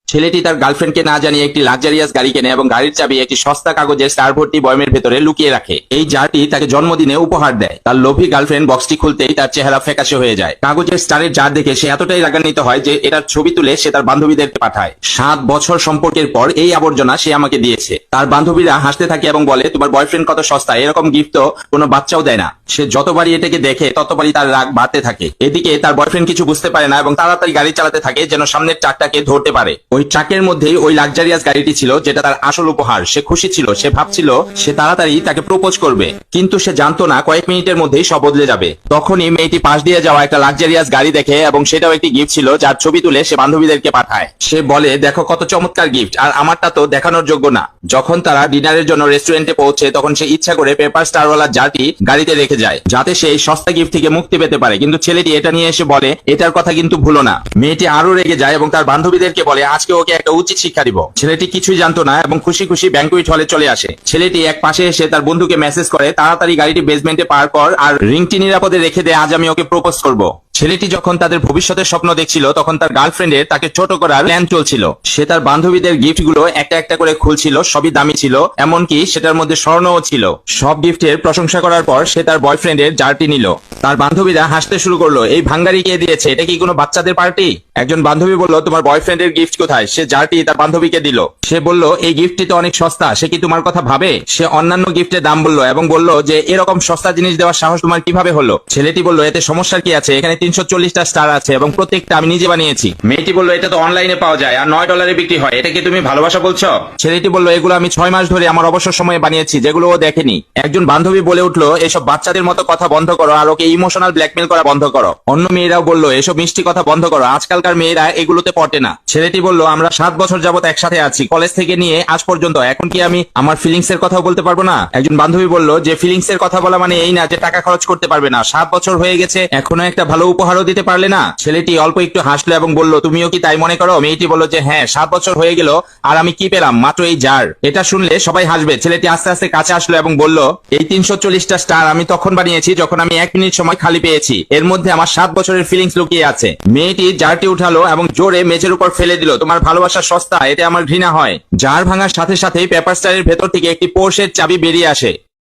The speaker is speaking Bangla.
ছেলেটি তার গার্লফ্রেন্ডকে না জানিয়ে একটি লাক্সারিয়াস গাড়ি কেনে এবং গাড়ির চাবি একটি সস্তা কাগজের স্টার ভর্তি বয়মের ভেতরে লুকিয়ে রাখে। এই জারটি তাকে জন্মদিনে উপহার দেয়। তার লোভী গার্লফ্রেন্ড বক্সটি খুলতেই তার চেহারা ফ্যাকাশে হয়ে যায়। কাগজের স্টারের জার দেখে সে এতটাই রাগান্বিত হয় যে এটার ছবি তুলে সে তার বান্ধবীদেরকে পাঠায়। 7 বছর সম্পর্কের পর এই আবর্জনা সে আমাকে দিয়েছে। তার বান্ধবীরা হাসতে থাকে এবং বলে, তোমার বয়ফ্রেন্ড কত সস্তা, এরকম গিফট তো কোনো বাচ্চাও দেয় না। সে যতবারই এটাকে দেখে ততবারই তার রাগ বাড়তে থাকে। এদিকে তার বয়ফ্রেন্ড কিছু বুঝতে পারে না এবং তাড়াতাড়ি গাড়ি চালাতে থাকে যেন সামনের ট্রাকটাকে ধরতে পারে। ওই ট্রাকের মধ্যেই ওই লাক্সারিয়াস গাড়িটি ছিল যেটা তার আসল উপহার। সে খুশি ছিল, সে ভাবছিল সে তাড়াতাড়ি তাকে প্রপোজ করবে, কিন্তু সে জানতো না কয়েক মিনিটের মধ্যেই সব বদলে যাবে। তখনই মেয়েটি পাশ দিয়ে যাওয়া একটা লাক্সারিয়াস গাড়ি দেখে এবং সেটাও একটি গিফট ছিল যার ছবি তুলে সে বান্ধবীদেরকে পাঠায়। সে বলে, দেখো কত চমৎকার গিফট, আর আমারটা তো দেখানোর যোগ্য না। যখন তারা ডিনারের জন্য রেস্টুরেন্টে পৌঁছে তখন সে ইচ্ছা করে পেপার স্টারওয়ালা জারটি গাড়িতে রেখে যায় যাতে সে এই সস্তা গিফট থেকে মুক্তি পেতে পারে, কিন্তু ছেলেটি এটা নিয়ে এসে বলে, এটার কথা কিন্তু ভুলো না। মেয়েটি আরো রেগে যায় এবং তার বান্ধবীদেরকে বলে আজকে ওকে একটা উচিত শিক্ষা দিব। ছেলেটি কিছুই জানতো না এবং খুশি খুশি ব্যাংকুইট হলে চলে আসে। ছেলেটি এক পাশে এসে তার বন্ধুকে মেসেজ করে, তাড়াতাড়ি গাড়িটি বেসমেন্টে পার কর আর রিংটি নিরাপদে রেখে দে, আজ আমি ওকে প্রপোজ করব। ছেলেটি যখন তাদের ভবিষ্যতের স্বপ্ন দেখছিল তখন তার গার্লফ্রেন্ডের তাকে ছোট করার প্ল্যান চলছিল। সে তার বান্ধবীদের গিফট গুলো একটা একটা করে খুলছিল, সবই দামি ছিল, এমনকি সেটার মধ্যে স্বর্ণও ছিল। সব গিফটের প্রশংসা করার পর সে তার বয়ফ্রেন্ডের জারটি নিল। তার বান্ধবীরা হাসতে শুরু করলো, এই ভাঙ্গারি কে দিয়েছে, এটা কি কোনো বাচ্চাদের পার্টি? একজন বান্ধবী বলল, তোমার বয়ফ্রেন্ডের গিফট কোথায়? সে জারটি তার বান্ধবীকে দিল। সে বলল, এই গিফটটি তো অনেক সস্তা, সে কি তোমার কথা ভাবে? সে অন্যান্য গিফটের দাম বলল এবং বলল যে এরকম সস্তা জিনিস দেওয়ার সাহস তোমার কিভাবে হলো? ছেলেটি বলল, এতে সমস্যার কি আছে, এখানে 340টা স্টার আছে এবং প্রত্যেকটা আমি নিজে বানিয়েছি। মেয়েটি বলল, এটা তো অনলাইনে পাওয়া যায় আর $9 বিক্রি হয়, এটা কি তুমি ভালোবাসা বলছো? ছেলেটি বলল, এগুলো আমি 6 মাস ধরে আমার অবসর সময়ে বানিয়েছি, যেগুলো ও দেখেনি। একজন বান্ধবী বলে উঠলো, এসব বাচ্চাদের মতো কথা বন্ধ করো আর ওকে ইমোশনাল ব্ল্যাকমেল করা বন্ধ করো। অন্য মেয়েরাও বলল, এসব মিষ্টি কথা বন্ধ করো, আজকালকার মেয়েরা এগুলোতে পড়ে না। ছেলেটি বলল, আমরা 7 বছর যাবত একসাথে আছি, কলেজ থেকে নিয়ে আজ পর্যন্ত, এখন কি আমি আমার ফিলিংস এর কথা বলতে পারবো না? একজন বান্ধবী বলল যে ফিলিংস এর কথা বলা মানে এই না যে টাকা খরচ করতে পারবে না, 7 বছর হয়ে গেছে, এখনো একটা ভালো উপহারও দিতে পারলে না। ছেলেটি অল্প একটু হাসলো এবং বলল, তুমিও কি তাই মনে করো? মেয়েটি বলল যে হ্যাঁ, 7 বছর হয়ে গেল আর আমি কি পেলাম, মাত্র এই জার। এটা শুনলে সবাই হাসবে। ছেলেটি আস্তে আস্তে কাছে আসলো এবং বলল, এই 340টা স্টার আমি তখন বানিয়েছি যখন আমি 1 মিনিট সময় খালি পেয়েছি, এর মধ্যে আমার 7 বছরের ফিলিংস লুকিয়ে আছে। মেয়েটি জারটি উঠালো এবং জোরে মেঝের উপর ফেলে দিল। তোমার ভালোবাসা সস্তা, এতে আমার ঘৃণা হয়। জার ভাঙার সাথে সাথেই পেপার স্টারের ভেতর থেকে একটি পোর্শের চাবি বেরিয়ে আসে।